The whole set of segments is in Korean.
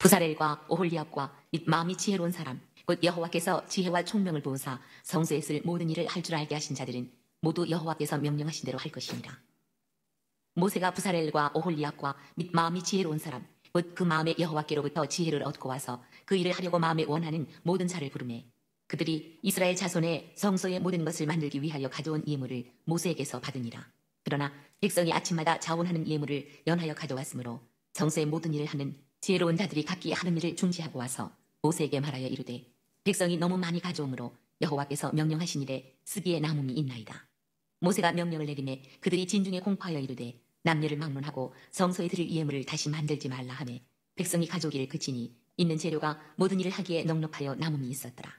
부사렐과 오홀리압과 및 마음이 지혜로운 사람 곧 여호와께서 지혜와 총명을 부으사 성소에 쓸 모든 일을 할 줄 알게 하신 자들은 모두 여호와께서 명령하신 대로 할 것입니다. 모세가 부사렐과 오홀리압과 및 마음이 지혜로운 사람 곧 그 마음에 여호와께로부터 지혜를 얻고 와서 그 일을 하려고 마음에 원하는 모든 자를 부르매 그들이 이스라엘 자손의 성소의 모든 것을 만들기 위하여 가져온 예물을 모세에게서 받으니라. 그러나 백성이 아침마다 자원하는 예물을 연하여 가져왔으므로 성소의 모든 일을 하는 지혜로운 자들이 각기 하는 일을 중지하고 와서 모세에게 말하여 이르되 백성이 너무 많이 가져오므로 여호와께서 명령하신 일에 쓰기에 남음이 있나이다. 모세가 명령을 내리매 그들이 진중에 공포하여 이르되 남녀를 막론하고 성소에 드릴 예물을 다시 만들지 말라 하매 백성이 가져오기를 그치니 있는 재료가 모든 일을 하기에 넉넉하여 남음이 있었더라.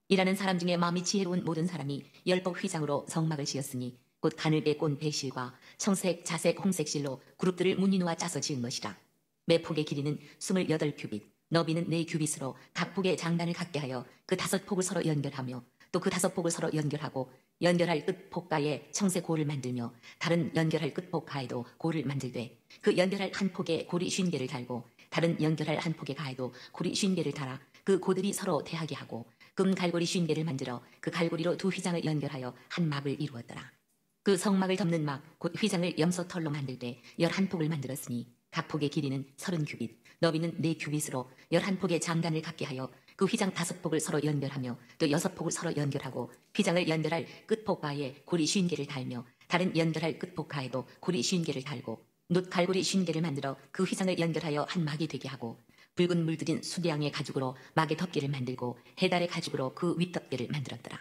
일하는 사람 중에 마음이 지혜로운 모든 사람이 열법 휘장으로 성막을 지었으니 곧 가늘게 꼰 배실과 청색, 자색, 홍색 실로 그룹들을 무늬놓아 짜서 지은 것이라. 매 폭의 길이는 28규빗, 너비는 4규빗으로 각 폭에 장단을 갖게 하여 그 5폭을 서로 연결하며 또 그 5폭을 서로 연결하고 연결할 끝 폭가에 청색 고를 만들며 다른 연결할 끝 폭가에도 고를 만들되 그 연결할 한 폭에 고리 50개를 달고 다른 연결할 한 폭의 가에도 고리 50개를 달아 그 고들이 서로 대하게 하고 금 갈고리 50개를 만들어 그 갈고리로 두 휘장을 연결하여 한 막을 이루었더라. 그 성막을 덮는 막 곧 휘장을 염소털로 만들되 11폭을 만들었으니 각 폭의 길이는 30규빗, 너비는 4규빗으로 11폭의 장단을 갖게 하여 그 휘장 5폭을 서로 연결하며 또 6폭을 서로 연결하고 휘장을 연결할 끝폭가에 고리 50개를 달며 다른 연결할 끝폭가에도 고리 50개를 달고 놋 갈고리 50개를 만들어 그 휘장을 연결하여 한 막이 되게 하고 붉은 물들인 수량의 가죽으로 막의 덮개를 만들고 해달의 가죽으로 그 윗덮개를 만들었더라.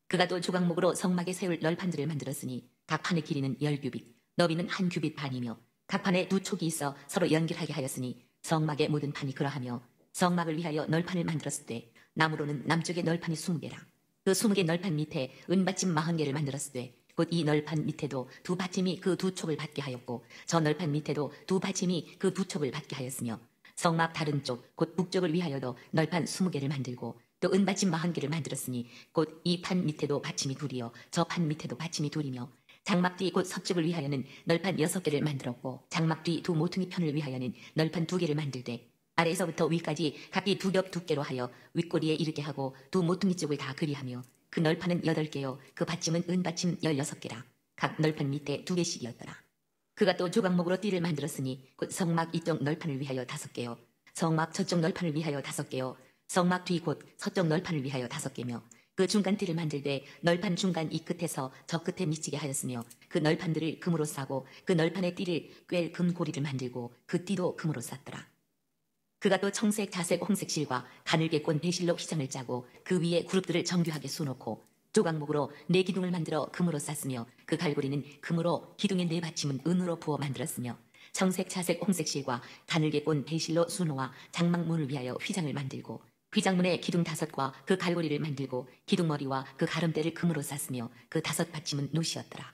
그가 또 조각목으로 성막에 세울 널판들을 만들었으니 각 판의 길이는 10규빗, 너비는 1규빗 반이며 각 판에 2촉이 있어 서로 연결하게 하였으니 성막의 모든 판이 그러하며 성막을 위하여 널판을 만들었을 때 나무로는 남쪽의 널판이 20개라. 그 20개 널판 밑에 은받침 40개를 만들었을 때 곧 이 널판 밑에도 두 받침이 그 2촉을 받게 하였고 저 널판 밑에도 두 받침이 그 2촉을 받게 하였으며 성막 다른 쪽 곧 북쪽을 위하여도 널판 20개를 만들고 또 은받침 40개를 만들었으니 곧 이 판 밑에도 받침이 둘이요 저 판 밑에도 받침이 둘이며 장막 뒤 곧 서쪽을 위하여는 널판 6개를 만들었고 장막 뒤 두 모퉁이 편을 위하여는 널판 2개를 만들되 아래에서부터 위까지 각기 2겹 두께로 하여 윗꼬리에 이르게 하고 두 모퉁이 쪽을 다 그리하며 그 널판은 8개요 그 받침은 은받침 16개라. 각 널판 밑에 2개씩이었더라. 그가 또 조각목으로 띠를 만들었으니 곧 성막 이쪽 널판을 위하여 5개요 성막 저쪽 널판을 위하여 5개요 성막 뒤 곧 서쪽 널판을 위하여 5개며 그 중간 띠를 만들되 널판 중간 이 끝에서 저 끝에 미치게 하였으며 그 널판들을 금으로 싸고 그 널판의 띠를 꿰 금고리를 만들고 그 띠도 금으로 쌌더라. 그가 또 청색, 자색, 홍색 실과 가늘게 꼰 배실로 휘장을 짜고 그 위에 그룹들을 정교하게 쑤놓고 조각목으로 4기둥을 만들어 금으로 쌌으며 그 갈고리는 금으로 기둥의 4받침은 은으로 부어 만들었으며 청색, 자색, 홍색 실과 가늘게 꼰 배실로 쑤놓아 장막문을 위하여 휘장을 만들고 휘장문에 기둥 5과 그 갈고리를 만들고 기둥머리와 그 가름대를 금으로 쌌으며 그 5받침은 놋이었더라.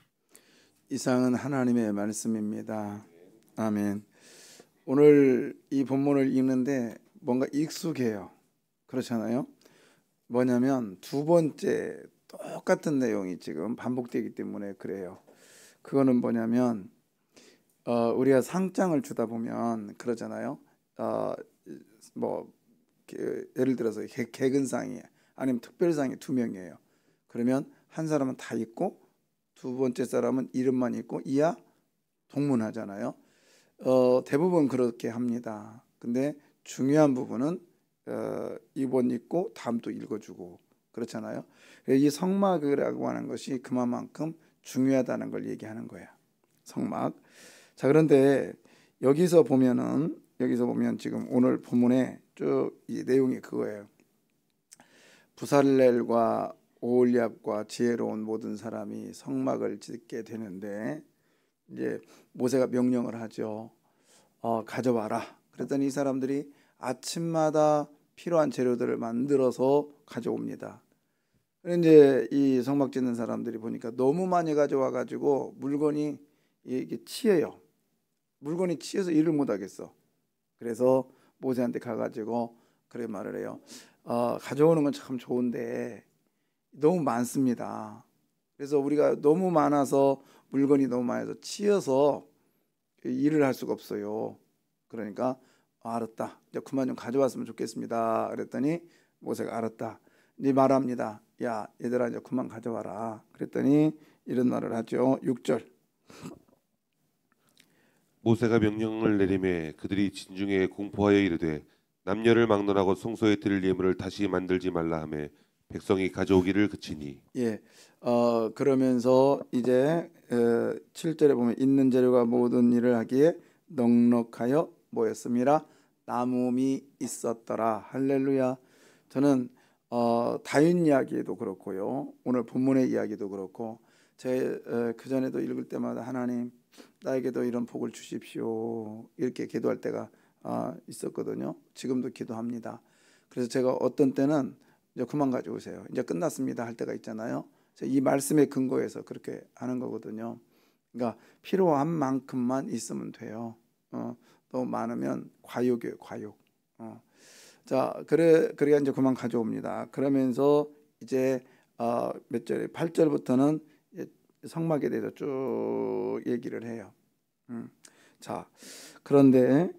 이상은 하나님의 말씀입니다. 아멘. 오늘 이 본문을 읽는데 뭔가 익숙해요. 그렇잖아요. 뭐냐면 두 번째 똑같은 내용이 지금 반복되기 때문에 그래요. 그거는 뭐냐면 우리가 상장을 주다 보면 그러잖아요. 뭐 예를 들어서 개근상이 아니면 특별상이 2명이에요. 그러면 한 사람은 다 있고 두 번째 사람은 이름만 있고 이하 동문하잖아요. 대부분 그렇게 합니다. 근데 중요한 부분은 이번 읽고 다음 또 읽어주고 그렇잖아요. 이 성막이라고 하는 것이 그만큼 중요하다는 걸 얘기하는 거야. 성막. 자, 그런데 여기서 보면 지금 오늘 본문에 쭉 이 내용이 그거예요. 부살렐과 오홀리압과 지혜로운 모든 사람이 성막을 짓게 되는데 이제 모세가 명령을 하죠. 가져와라. 그랬더니 이 사람들이 아침마다 필요한 재료들을 만들어서 가져옵니다. 이제 이 성막 짓는 사람들이 보니까 너무 많이 가져와 가지고 물건이 이게 치여요. 물건이 치여서 일을 못 하겠어. 그래서 모세한테 가가지고 그래 말을 해요. 가져오는 건 참 좋은데 너무 많습니다. 그래서 우리가 너무 많아서 물건이 너무 많아서 치여서 일을 할 수가 없어요. 그러니까 알았다. 이제 그만 좀 가져왔으면 좋겠습니다. 그랬더니 모세가 알았다. 이제 말합니다. 야, 얘들아 이제 그만 가져와라. 그랬더니 이런 말을 하죠. 6절. 모세가 명령을 내리매 그들이 진중에 공포하여 이르되 남녀를 막론하고 성소에 드릴 예물을 다시 만들지 말라 하매 백성이 가져오기를 그치니. 예. 그러면서 이제 7절에 보면 있는 재료가 모든 일을 하기에 넉넉하여 뭐였습니다. 남음이 있었더라. 할렐루야. 저는 다윗 이야기도 그렇고요. 오늘 본문의 이야기도 그렇고 제 그전에도 읽을 때마다 하나님 나에게도 이런 복을 주십시오. 이렇게 기도할 때가 있었거든요. 지금도 기도합니다. 그래서 제가 어떤 때는 이제 그만 가져오세요. 이제 끝났습니다 할 때가 있잖아요. 이 말씀에 근거해서 그렇게 하는 거거든요. 그러니까 필요한 만큼만 있으면 돼요. 너무 많으면 과욕이에요, 과욕. 자, 그래야 이제 그만 가져옵니다. 그러면서 이제 몇 절에 8절부터는 성막에 대해서 쭉 얘기를 해요. 자, 그런데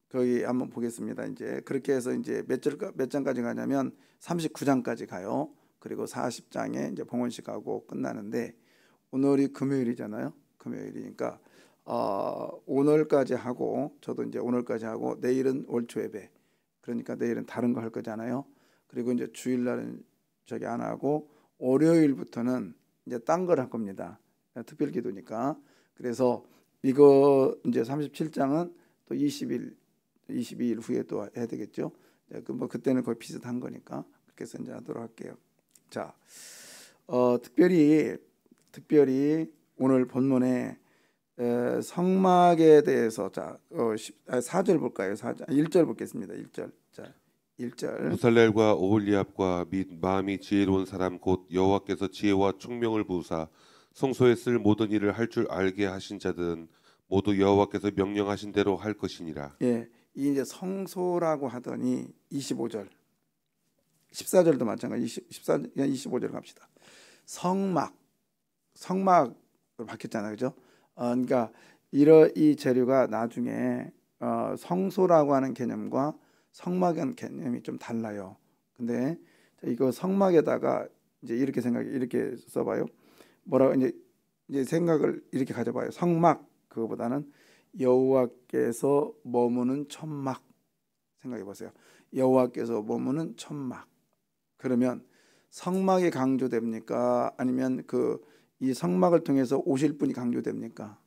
거기 한번 보겠습니다. 이제 그렇게 해서 이제 몇 장까지 가냐면 39장까지 가요. 그리고 40장에 이제 봉헌식 하고 끝나는데 오늘이 금요일이잖아요. 금요일이니까 오늘까지 하고 저도 이제 오늘까지 하고 내일은 월초 예배. 그러니까 내일은 다른 거 할 거잖아요. 그리고 이제 주일날은 저기 안 하고 월요일부터는 이제 딴 걸 할 겁니다. 특별 기도니까. 그래서 이거 이제 37장은 또 22일 후에 또 해야 되겠죠. 뭐 그때는 거의 비슷한 거니까 그렇게 해서 이제 하도록 할게요. 자, 특별히 오늘 본문에 성막에 대해서 자 4절 볼까요? 4절 1절 보겠습니다. 1절. 자, 1절. 부살렐과 오홀리압과 및 마음이 지혜로운 사람 곧 여호와께서 지혜와 총명을 부으사 성소에 쓸 모든 일을 할 줄 알게 하신 자들은 모두 여호와께서 명령하신 대로 할 것이니라. 예, 이 이제 성소라고 하더니 25절, 14절도 마찬가지. 25절 갑시다. 성막으로 바뀌었잖아요, 그죠? 그러니까 이 재료가 나중에 성소라고 하는 개념과 성막이라는 개념이 좀 달라요. 근데 이거 성막에다가 이제 이렇게 써봐요. 뭐라고 이제 생각을 이렇게 가져봐요. 성막 그거보다는 여호와께서 머무는 천막 생각해 보세요. 여호와께서 머무는 천막. 그러면 성막이 강조됩니까? 아니면 이 성막을 통해서 오실 분이 강조됩니까?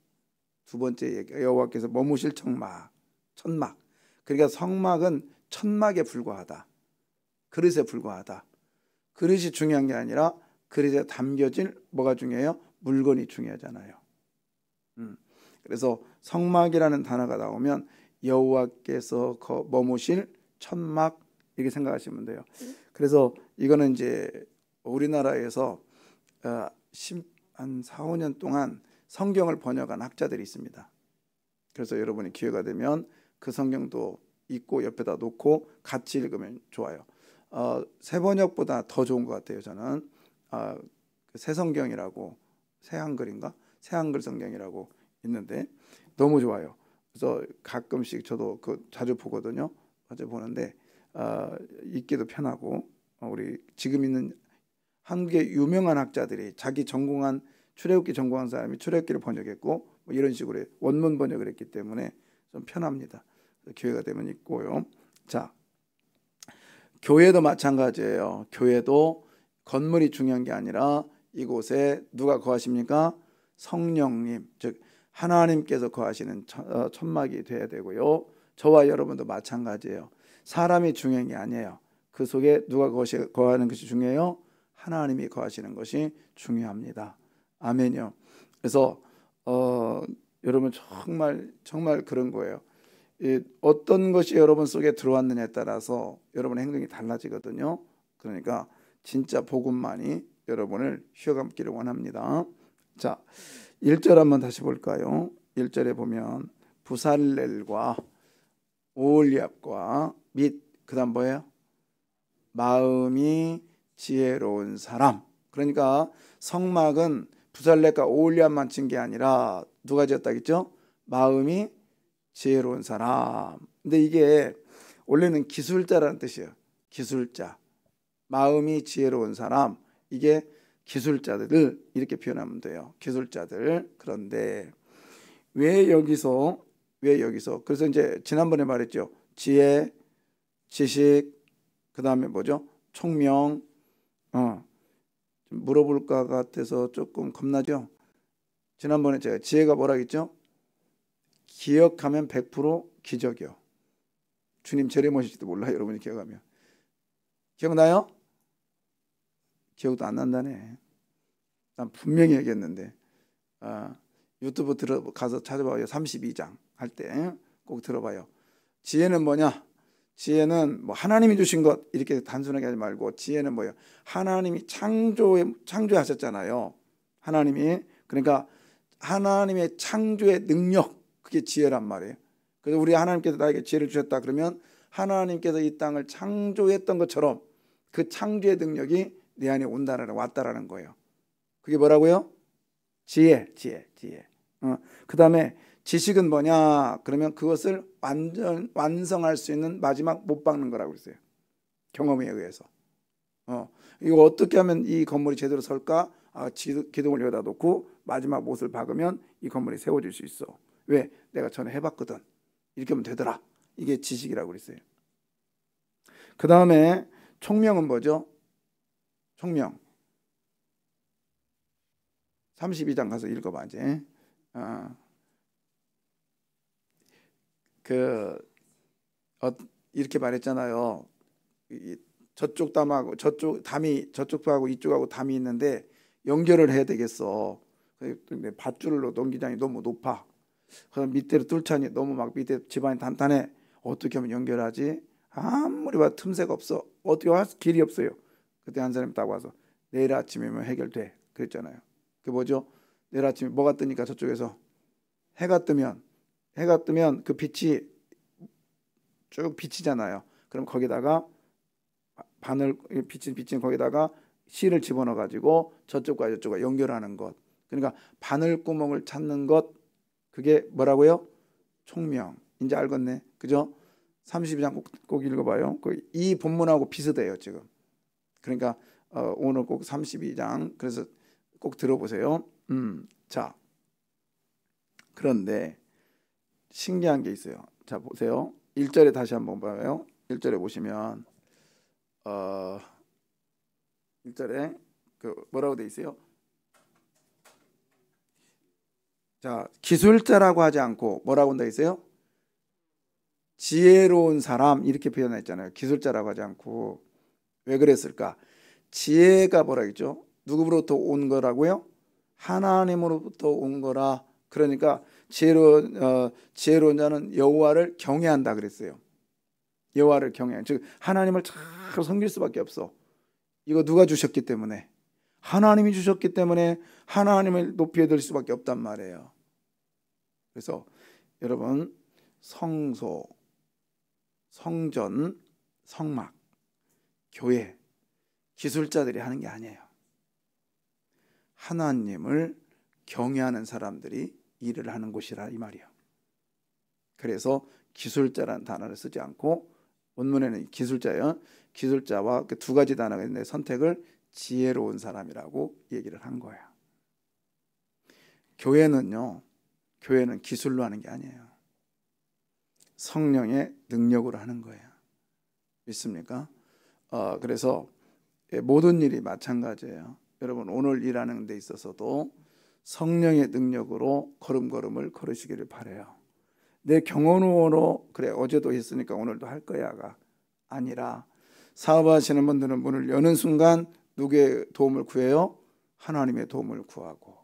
두 번째 얘기, 여호와께서 머무실 천막. 그러니까 성막은 천막에 불과하다. 그릇에 불과하다. 그릇이 중요한 게 아니라 그릇에 담겨질 뭐가 중요해요? 물건이 중요하잖아요. 그래서 성막이라는 단어가 나오면 여호와께서 머무실 천막 이렇게 생각하시면 돼요. 그래서 이거는 이제 우리나라에서 한 4, 5년 동안 성경을 번역한 학자들이 있습니다. 그래서 여러분이 기회가 되면 그 성경도 읽고 옆에다 놓고 같이 읽으면 좋아요. 새 번역보다 더 좋은 것 같아요. 저는 새 성경이라고 새 한글인가? 새 한글 성경이라고 있는데 너무 좋아요. 그래서 가끔씩 저도 자주 보거든요. 자주 보는데 읽기도 편하고 우리 지금 있는 한국의 유명한 학자들이 자기 전공한 출애굽기 전공한 사람이 출애굽기를 번역했고 뭐 이런 식으로 원문 번역을 했기 때문에 좀 편합니다. 기회가 되면 읽고요. 자, 교회도 마찬가지예요. 교회도 건물이 중요한 게 아니라 이곳에 누가 거하십니까? 성령님, 즉 하나님께서 거하시는 천막이 돼야 되고요. 저와 여러분도 마찬가지예요. 사람이 중요한 게 아니에요. 그 속에 누가 거하는 것이 중요해요? 하나님이 거하시는 것이 중요합니다. 아멘요. 그래서 여러분 정말 그런 거예요. 어떤 것이 여러분 속에 들어왔느냐에 따라서 여러분의 행동이 달라지거든요. 그러니까 진짜 복음만이 여러분을 휘어감기를 원합니다. 자, 1절 한번 다시 볼까요? 1절에 보면 부살렐과 오홀리압과 및 그다음 뭐예요? 마음이 지혜로운 사람. 그러니까 성막은 부살렐과 오홀리압만 진 게 아니라 누가 지었다겠죠? 마음이 지혜로운 사람. 근데 이게 원래는 기술자라는 뜻이에요. 기술자. 마음이 지혜로운 사람. 이게 기술자들을 이렇게 표현하면 돼요. 기술자들. 그런데 왜 여기서 그래서 이제 지난번에 말했죠. 지혜, 지식, 그다음에 뭐죠? 총명. 좀 물어볼 것 같아서 조금 겁나죠. 지난번에 제가 지혜가 뭐라 했죠? 기억하면 100% 기적이요. 주님 재림오실지도 몰라요. 여러분이 기억하면. 기억나요? 기억도 안 난다네. 난 분명히 얘기했는데. 유튜브 가서 찾아봐요. 32장 할 때 꼭 들어봐요. 지혜는 뭐냐? 지혜는 뭐 하나님이 주신 것 이렇게 단순하게 하지 말고 지혜는 뭐예요? 하나님이 창조하셨잖아요. 하나님이. 그러니까 하나님의 창조의 능력, 그게 지혜란 말이에요. 그래서 우리 하나님께서 나에게 지혜를 주셨다 그러면 하나님께서 이 땅을 창조했던 것처럼 그 창조의 능력이 내 안에 왔다라는 거예요. 그게 뭐라고요? 지혜. 그 다음에 지식은 뭐냐? 그러면 그것을 완성할 수 있는 마지막 못 박는 거라고 했어요. 경험에 의해서. 이거 어떻게 하면 이 건물이 제대로 설까? 기둥을 여기다 놓고 마지막 못을 박으면 이 건물이 세워질 수 있어. 왜? 내가 전에 해봤거든. 이렇게 하면 되더라. 이게 지식이라고 그랬어요. 그 다음에 총명은 뭐죠? 총명. 32장 가서 읽어봐 이제. 이렇게 말했잖아요. 저쪽 담하고 저쪽 담이 저쪽하고 이쪽하고 담이 있는데 연결을 해야 되겠어. 근데 밧줄로 넘기장이 너무 높아. 그럼 밑에로 뚫자니 너무 막 밑에 집안이 단단해. 어떻게 하면 연결하지? 아무리 봐도 틈새가 없어. 어떻게 할 길이 없어요. 그때 한 사람이 딱 와서 내일 아침이면 해결돼 그랬잖아요. 그 뭐죠? 내일 아침에 뭐가 뜨니까 저쪽에서 해가 뜨면 그 빛이 쭉 비치잖아요. 그럼 거기다가 바늘 비친 거기다가 실을 집어넣어 가지고 저쪽과 저쪽과 연결하는 것. 그러니까 바늘 구멍을 찾는 것. 그게 뭐라고요? 총명. 이제 알겠네. 그죠? 32장 꼭 읽어봐요. 이 본문하고 비슷해요 지금. 그러니까 오늘 꼭 32장 그래서 꼭 들어보세요. 자, 그런데 신기한 게 있어요. 자 보세요. 1절에 다시 한번 봐요. 1절에 보시면 1절에 뭐라고 돼 있어요? 자, 기술자라고 하지 않고 뭐라고 돼 있어요? 지혜로운 사람 이렇게 표현했잖아요. 기술자라고 하지 않고. 왜 그랬을까? 지혜가 뭐라 했죠? 누구로부터 온 거라고요? 하나님으로부터 온 거라. 그러니까 지혜로운 자는 여호와를 경외한다 그랬어요. 여호와를 경외. 즉 하나님을 잘 섬길 수밖에 없어. 이거 누가 주셨기 때문에. 하나님이 주셨기 때문에 하나님을 높이 드릴 수밖에 없단 말이에요. 그래서 여러분 성소, 성전, 성막, 교회 기술자들이 하는 게 아니에요. 하나님을 경외하는 사람들이 일을 하는 곳이라 이 말이에요. 그래서 기술자라는 단어를 쓰지 않고 원문에는 기술자와 그 두 가지 단어가 있는데 선택을 지혜로운 사람이라고 얘기를 한 거예요. 교회는 기술로 하는 게 아니에요. 성령의 능력으로 하는 거예요. 믿습니까? 그래서 모든 일이 마찬가지예요. 여러분 오늘 일하는 데 있어서도 성령의 능력으로 걸음걸음을 걸으시기를 바라요. 내 경험으로 그래 어제도 했으니까 오늘도 할 거야가 아니라 사업하시는 분들은 문을 여는 순간 누구의 도움을 구해요? 하나님의 도움을 구하고.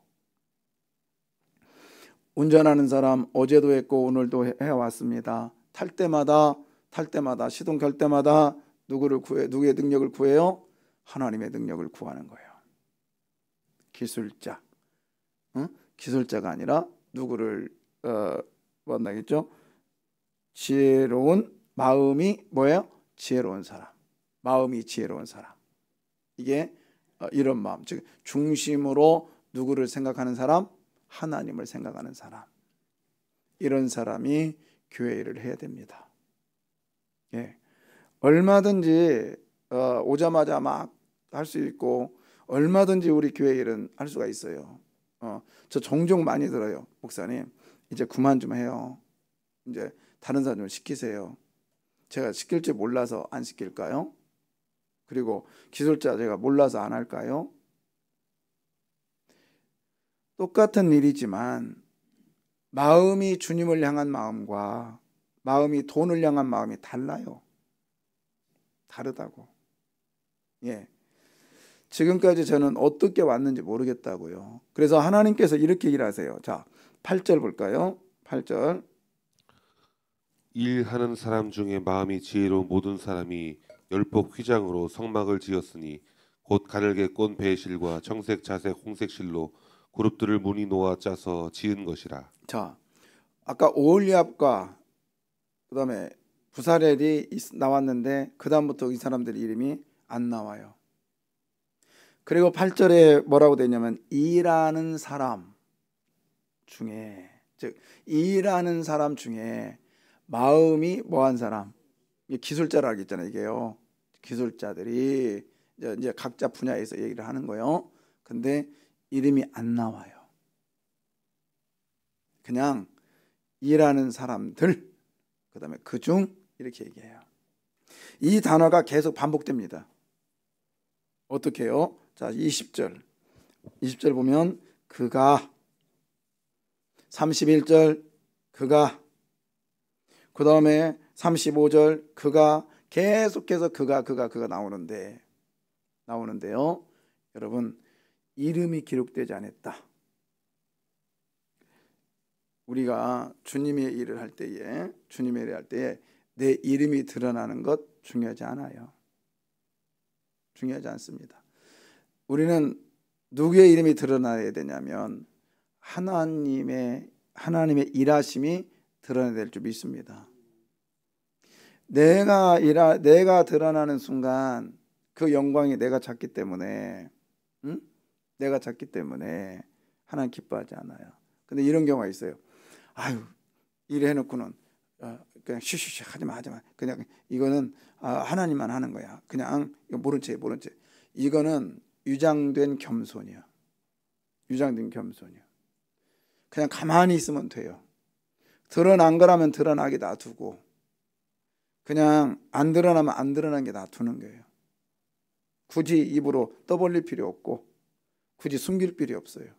운전하는 사람 어제도 했고 오늘도 해왔습니다. 탈 때마다 시동 걸 때마다 누구의 능력을 구해요? 하나님의 능력을 구하는 거예요. 기술자. 기술자가 아니라 누구를 만나겠죠? 지혜로운 마음이 뭐예요? 지혜로운 사람. 마음이 지혜로운 사람. 이게 이런 마음. 즉 중심으로 누구를 생각하는 사람? 하나님을 생각하는 사람. 이런 사람이 교회 일을 해야 됩니다. 예, 얼마든지 오자마자 막 할 수 있고 얼마든지 우리 교회 일은 할 수가 있어요. 저 종종 많이 들어요. 목사님 이제 그만 좀 해요. 이제 다른 사람 좀 시키세요. 제가 시킬 줄 몰라서 안 시킬까요? 그리고 기술자 제가 몰라서 안 할까요? 똑같은 일이지만 마음이 주님을 향한 마음과 마음이 돈을 향한 마음이 달라요. 다르다고. 예. 지금까지 저는 어떻게 왔는지 모르겠다고요. 그래서 하나님께서 이렇게 일하세요. 자, 8절 볼까요? 8절. 일하는 사람 중에 마음이 지혜로운 모든 사람이 열복 휘장으로 성막을 지었으니 곧 가늘게 꼰 배실과 청색, 자색, 홍색 실로 그룹들을 무늬 놓아 짜서 지은 것이라. 자, 아까 오홀리압과 그다음에 부사렐이 나왔는데 그 다음부터 이 사람들 이름이 안 나와요. 그리고 8절에 뭐라고 되냐면 일하는 사람 중에, 즉 일하는 사람 중에 마음이 뭐한 사람, 기술자라고 했잖아요. 이게요, 기술자들이 이제 각자 분야에서 얘기를 하는 거예요. 근데 이름이 안 나와요. 그냥 일하는 사람들, 그 다음에 그중 이렇게 얘기해요. 이 단어가 계속 반복됩니다. 어떻게 해요? 자, 20절 보면 그가, 31절 그가, 그 다음에 35절 그가, 계속해서 그가 나오는데요. 여러분, 이름이 기록되지 않았다. 우리가 주님의 일을 할 때에 내 이름이 드러나는 것 중요하지 않아요. 중요하지 않습니다. 우리는 누구의 이름이 드러나야 되냐면 하나님의 일하심이 드러나야 될 줄 믿습니다. 내가 드러나는 순간 그 영광이 내가 찾기 때문에 하나님 기뻐하지 않아요. 근데 이런 경우가 있어요. 아유, 일해 놓고는 그냥 쉬쉬쉬 하지 마. 그냥 이거는 하나님만 하는 거야. 그냥 이거 모른 채. 이거는 유장된 겸손이야. 그냥 가만히 있으면 돼요. 드러난 거라면 드러나게 놔두고, 그냥 안 드러나면 안 드러난 게 놔두는 거예요. 굳이 입으로 떠벌릴 필요 없고 굳이 숨길 필요 없어요.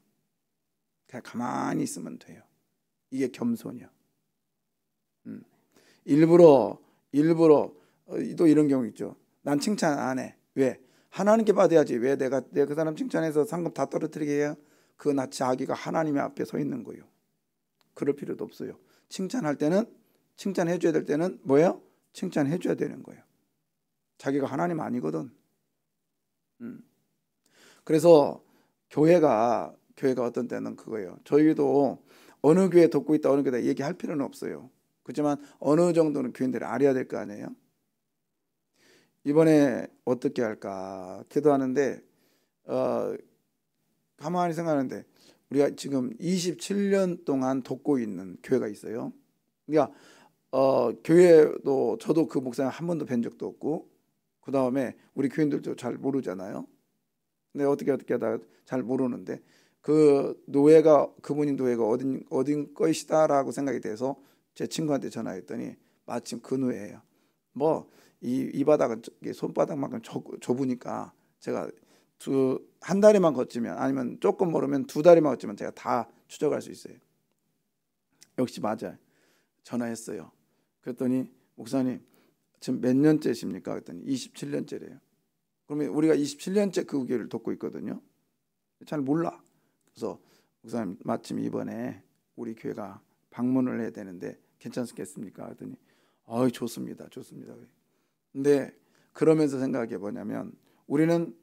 그냥 가만히 있으면 돼요. 이게 겸손이야. 일부러 또 이런 경우 있죠. 난 칭찬 안 해. 왜? 하나님께 받아야지. 왜 내가 그 사람 칭찬해서 상급 다 떨어뜨리게 해요? 그건 자기가 하나님의 앞에 서 있는 거예요. 그럴 필요도 없어요. 칭찬할 때는, 칭찬해 줘야 될 때는 뭐예요? 칭찬해 줘야 되는 거예요. 자기가 하나님 아니거든. 그래서 교회가 어떤 때는 그거예요. 저희도 어느 교회 돕고 있다, 어느 교회다 얘기할 필요는 없어요. 그렇지만 어느 정도는 교인들이 알아야 될 거 아니에요. 이번에 어떻게 할까 기도하는데 가만히 생각하는데 우리가 지금 27년 동안 돕고 있는 교회가 있어요. 그러니까 교회도 저도 그 목사님 한 번도 뵌 적도 없고, 그 다음에 우리 교인들도 잘 모르잖아요. 근데 어떻게 하다가 잘 모르는데 그분이 노예가 어딘 것이다라고 생각이 돼서 제 친구한테 전화했더니 마침 그 노예예요. 뭐 이 바닥은 손바닥만큼 좁으니까 제가 한 다리만 걷지면, 아니면 조금 모르면 두 다리만 걷지면 제가 다 추적할 수 있어요. 역시 맞아요. 전화했어요. 그랬더니 목사님 지금 몇 년째십니까? 그랬더니 27년째래요. 그러면 우리가 27년째 그 교회를 돕고 있거든요. 잘 몰라. 그래서 목사님 마침 이번에 우리 교회가 방문을 해야 되는데 괜찮겠습니까? 그랬더니 좋습니다. 근데 그러면서 생각해 보냐면 우리는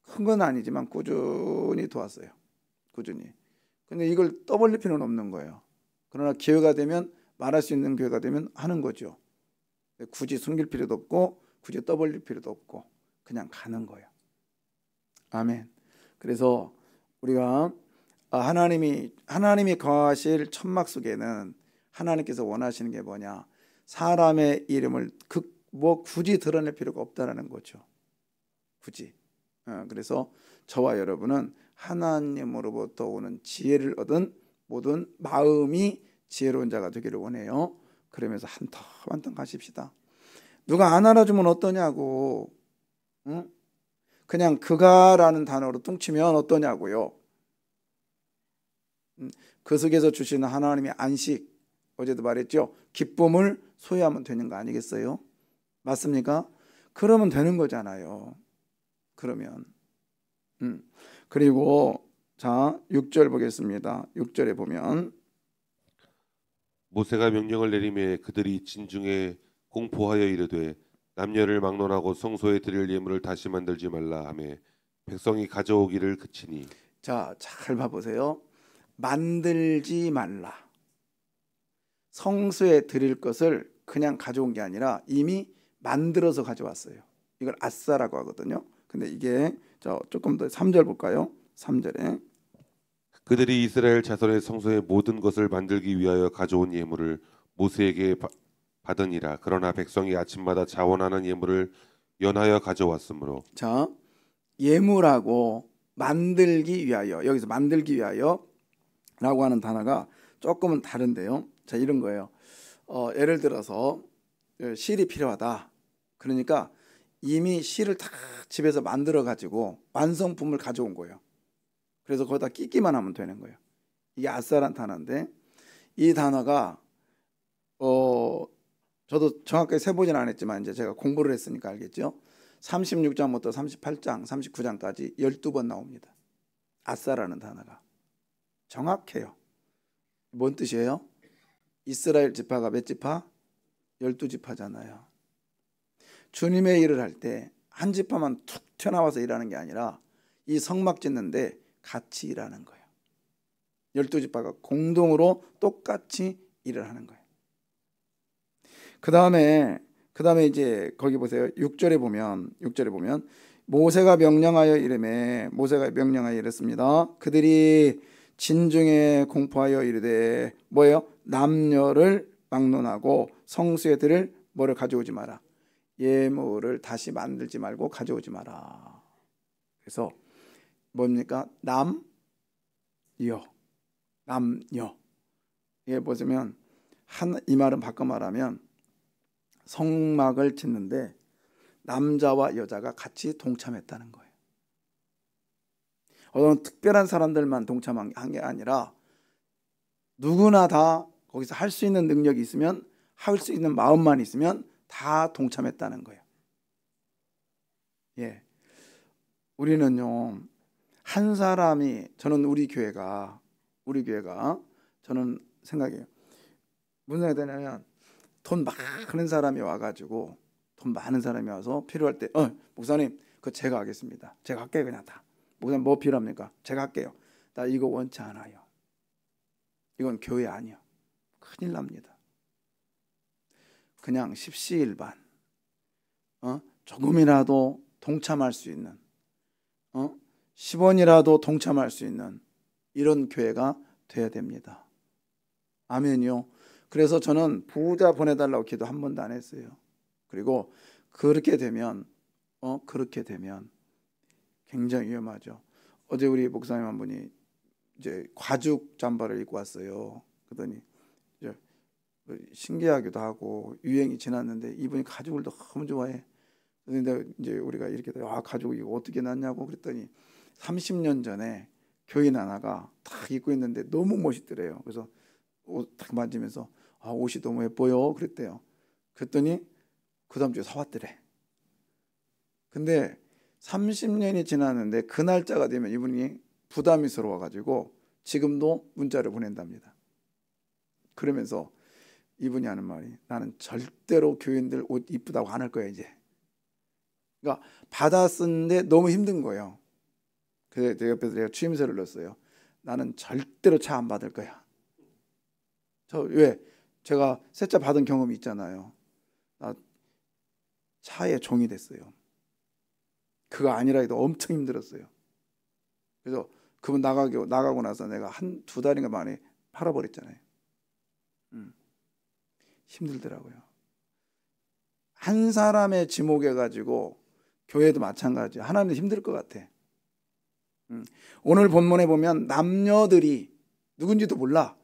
큰 건 아니지만 꾸준히 도왔어요. 근데 이걸 떠벌릴 필요는 없는 거예요. 그러나 기회가 되면, 말할 수 있는 기회가 되면 하는 거죠. 굳이 숨길 필요도 없고 굳이 떠벌릴 필요도 없고 그냥 가는 거예요. 아멘. 그래서 우리가 하나님이 거하실 천막 속에는 하나님께서 원하시는 게 뭐냐? 사람의 이름을 뭐 굳이 드러낼 필요가 없다라는 거죠. 굳이. 그래서 저와 여러분은 하나님으로부터 오는 지혜를 얻은 모든 마음이 지혜로운 자가 되기를 원해요. 그러면서 한 텀 한 텀 가십시다. 누가 안 알아주면 어떠냐고. 응? 그냥 그가라는 단어로 퉁치면 어떠냐고요. 그 속에서 주시는 하나님의 안식, 어제도 말했죠. 기쁨을 소유하면 되는 거 아니겠어요? 맞습니까? 그러면 되는 거잖아요. 그러면 그리고 자 6절 보겠습니다. 6절에 보면 모세가 명령을 내리매 그들이 진중에 공포하여 이르되 남녀를 막론하고 성소에 드릴 예물을 다시 만들지 말라 하매 백성이 가져오기를 그치니. 자, 잘 봐보세요. 만들지 말라. 성소에 드릴 것을 그냥 가져온 게 아니라 이미 만들어서 가져왔어요. 이걸 아싸라고 하거든요. 근데 이게 조금 더 3절 볼까요? 3절에 그들이 이스라엘 자손의 성소의 모든 것을 만들기 위하여 가져온 예물을 모세에게 받으니라. 그러나 백성이 아침마다 자원하는 예물을 연하여 가져왔으므로. 자, 예물하고 만들기 위하여, 여기서 만들기 위하여 라고 하는 단어가 조금은 다른데요. 자, 이런 거예요. 예를 들어서 실이 필요하다. 그러니까 이미 실을 다 집에서 만들어 가지고 완성품을 가져온 거예요. 그래서 거기다 끼기만 하면 되는 거예요. 이게 아싸란 단어인데 이 단어가 저도 정확하게 세보진 않았지만 이제 제가 공부를 했으니까 알겠죠. 36장부터 38장, 39장까지 12번 나옵니다. 아싸라는 단어가 정확해요. 뭔 뜻이에요? 이스라엘 지파가 몇 지파? 12지파잖아요. 주님의 일을 할 때 한 지파만 툭 튀어나와서 일하는 게 아니라 이 성막 짓는데 같이 일하는 거예요. 12지파가 공동으로 똑같이 일을 하는 거예요. 그 다음에 이제 거기 보세요. 6절에 보면 모세가 명령하여 이랬습니다. 그들이 진중에 공포하여 이르되 뭐예요? 남녀를 막론하고 성수에 들을 뭐를 가져오지 마라. 예물을 다시 만들지 말고 가져오지 마라. 그래서 뭡니까? 남녀. 이게 보시면 이 말은 바꿔 말하면 성막을 짓는데 남자와 여자가 같이 동참했다는 거예요. 어떤 특별한 사람들만 동참한 게 아니라 누구나 다 거기서 할 수 있는 능력이 있으면, 할 수 있는 마음만 있으면 다 동참했다는 거예요. 예, 우리는요 한 사람이, 저는 우리 교회가 저는 생각해요. 무슨 생각이 드냐면 돈 많은 사람이 와가지고 돈 많은 사람이 와서 필요할 때 목사님 그거 제가 하겠습니다. 제가 할게요. 그냥 다. 목사님 뭐 필요합니까? 제가 할게요. 나 이거 원치 않아요. 이건 교회 아니야. 큰일 납니다. 그냥 십시일반 조금이라도 동참할 수 있는 10원이라도 동참할 수 있는 이런 교회가 돼야 됩니다. 아멘이요. 그래서 저는 부자 보내달라고 기도 한 번도 안 했어요. 그리고 그렇게 되면 굉장히 위험하죠. 어제 우리 목사님 한 분이 이제 과죽 잠바를 입고 왔어요. 그러더니 이제 신기하기도 하고 유행이 지났는데 이분이 가죽을 너무 좋아해. 그런데 이제 우리가 이렇게 가죽 이거 어떻게 났냐고 그랬더니 30년 전에 교인 하나가 딱 입고 있는데 너무 멋있더래요. 그래서 옷 딱 만지면서 옷이 너무 예뻐요 그랬대요. 그랬더니 그 다음 주에 사왔더래. 근데 30년이 지났는데 그 날짜가 되면 이분이 부담스러워가지고 지금도 문자를 보낸답니다. 그러면서 이분이 하는 말이, 나는 절대로 교인들 옷 이쁘다고 안 할 거야 이제. 그러니까 받았는데 너무 힘든 거예요. 그래서 제 옆에서 제가 취임새를 넣었어요. 나는 절대로 차 안 받을 거야. 왜? 제가 새 차 받은 경험이 있잖아요. 나 차의 종이 됐어요. 그거 아니라 해도 엄청 힘들었어요. 그래서 그분 나가고 나서 내가 두 달인가 만에 팔아버렸잖아요. 힘들더라고요. 한 사람의 지목해 가지고 교회도 마찬가지야. 하나님도 힘들 것 같아. 오늘 본문에 보면 남녀들이 누군지도 몰라.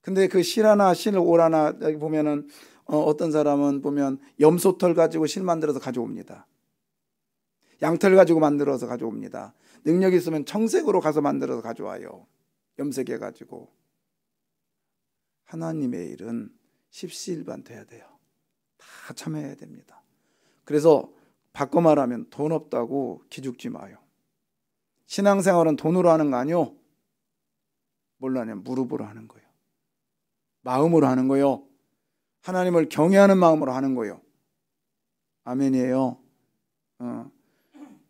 근데 그 실하나 실오라나 여기 보면은 어떤 사람은 보면 염소털 가지고 실 만들어서 가져옵니다. 양털 가지고 만들어서 가져옵니다. 능력 있으면 청색으로 가서 만들어서 가져와요. 염색해 가지고. 하나님의 일은 십시일반돼야 돼요. 다 참여해야 됩니다. 그래서 바꿔 말하면 돈 없다고 기죽지 마요. 신앙생활은 돈으로 하는 거 아니요? 뭘로 하냐면 무릎으로 하는 거예요. 마음으로 하는 거예요. 하나님을 경외하는 마음으로 하는 거예요. 아멘이에요.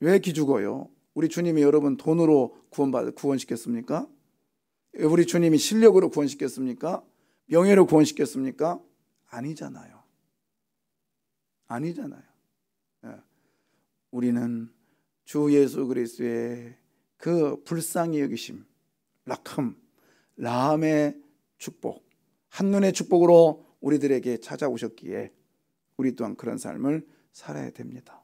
왜 기죽어요? 우리 주님이 여러분 돈으로 구원시켰습니까? 우리 주님이 실력으로 구원시켰습니까? 명예로 구원시켰습니까? 아니잖아요. 아니잖아요. 우리는 주 예수 그리스도의 그 불쌍히 여기심, 락함, 라함의 축복, 한눈의 축복으로 우리들에게 찾아오셨기에 우리 또한 그런 삶을 살아야 됩니다.